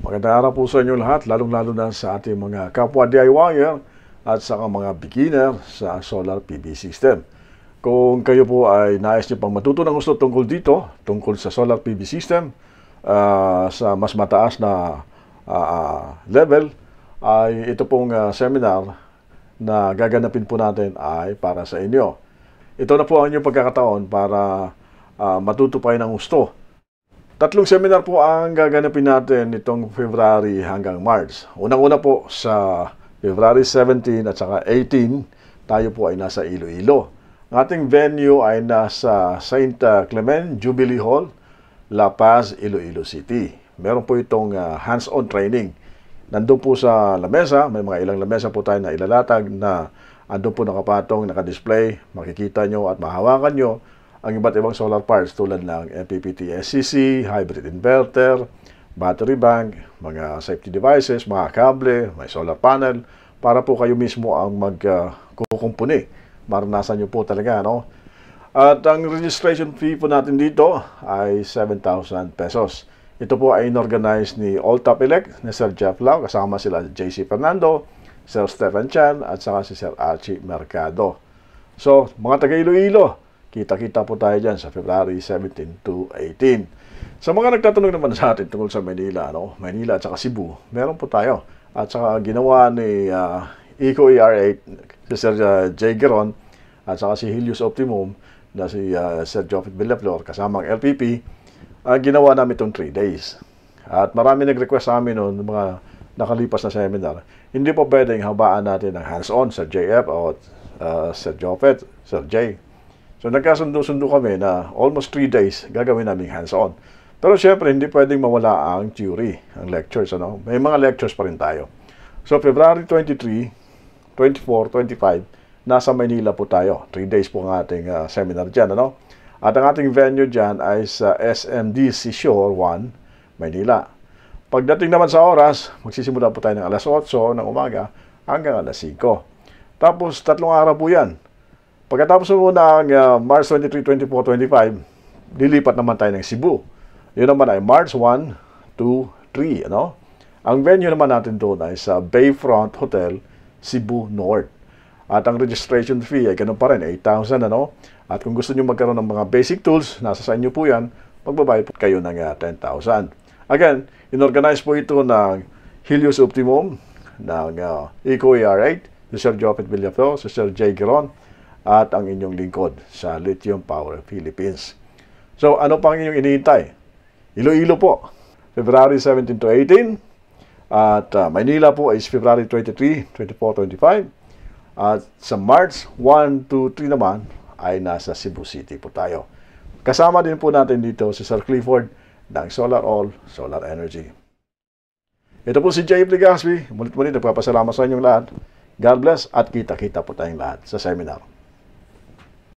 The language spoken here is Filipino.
Magandang araw po sa inyo lahat, lalong-lalo na sa ating mga kapwa DIYer at saka mga beginner sa solar PV system. Kung kayo po ay nais niyo pang matuto ng gusto tungkol dito, tungkol sa solar PV system, sa mas mataas na level, ay ito pong seminar na gaganapin po natin ay para sa inyo. Ito na po ang inyong pagkakataon para matuto pa ng gusto. Tatlong seminar po ang gaganapin natin nitong February hanggang March. Unang-una po sa February 17 at saka 18, tayo po ay nasa Iloilo. Ang ating venue ay nasa St. Clement Jubilee Hall, La Paz, Iloilo City. Meron po itong hands-on training. Nandun po sa lamesa, may mga ilang lamesa po tayo na ilalatag na andun po nakapatong, nakadisplay, makikita nyo at mahawakan nyo ang iba't ibang solar parts tulad ng MPPT SCC, hybrid inverter, battery bank, mga safety devices, mga kable, may solar panel, para po kayo mismo ang magkukumpuni. Maranasan nyo po talaga, no? At ang registration fee po natin dito ay 7,000 pesos. Ito po ay inorganize ni All Top Elect, ni Sir Jeff Lau, kasama sila JC Fernando, Sir Stephen Chan, at saka si Sir Archie Mercado. So, mga taga-Iloilo, kita-kita po tayo dyan sa February 17 to 18. Sa mga nagtatanong naman sa atin tungkol sa Manila, no? Manila at saka Cebu, meron po tayo. At saka ginawa ni Eco ER8, si Sir J. Geron, at saka si Helios Optimum, na si Sir Jofet Villaflor, kasama ang LPP, ginawa namin itong 3 days. At marami nag-request sa amin noon, mga nakalipas na seminar, hindi po pwedeng habaan natin ng hands-on sa JF o Sir Jofet, Sir J. So nagkasundo-sundo kami na almost 3 days gagawin namin hands-on. Pero syempre, hindi pwedeng mawala ang theory, ang lectures. Ano? May mga lectures pa rin tayo. So February 23, 24, 25, nasa Manila po tayo. 3 days po ang ating seminar dyan. Ano? At ang ating venue dyan ay sa SMDC Shore 1, Manila. Pagdating naman sa oras, magsisimula po tayo ng alas 8 ng umaga hanggang alas 5. Tapos 3 araw po yan. Pagkatapos mo ng March 23, 24, 25, lilipat naman tayo ng Cebu. Yun naman ay March 1, 2, 3. Ano? Ang venue naman natin doon ay sa Bayfront Hotel, Cebu North. At ang registration fee ay ganun pa rin, 8,000. Ano? At kung gusto nyo magkaroon ng mga basic tools, nasa sa inyo po yan, magbabayad po kayo ng 10,000. Again, inorganize po ito ng Helios Optimum, ng Eco ER8, si Sir Jofet Villaflor, si Sir J. Geron, at ang inyong lingkod sa Lithium Power Philippines. So, ano pang inyong iniintay? Iloilo po, February 17 to 18. At Manila po is February 23, 24, 25. At sa March 1 to 3 naman, ay nasa Cebu City po tayo. Kasama din po natin dito si Sir Clifford ng Solar All Solar Energy. Ito po si Jay Legaspi. Mulit-mulit nagpapasalamat sa inyong lahat. God bless at kita-kita po tayong lahat sa seminar.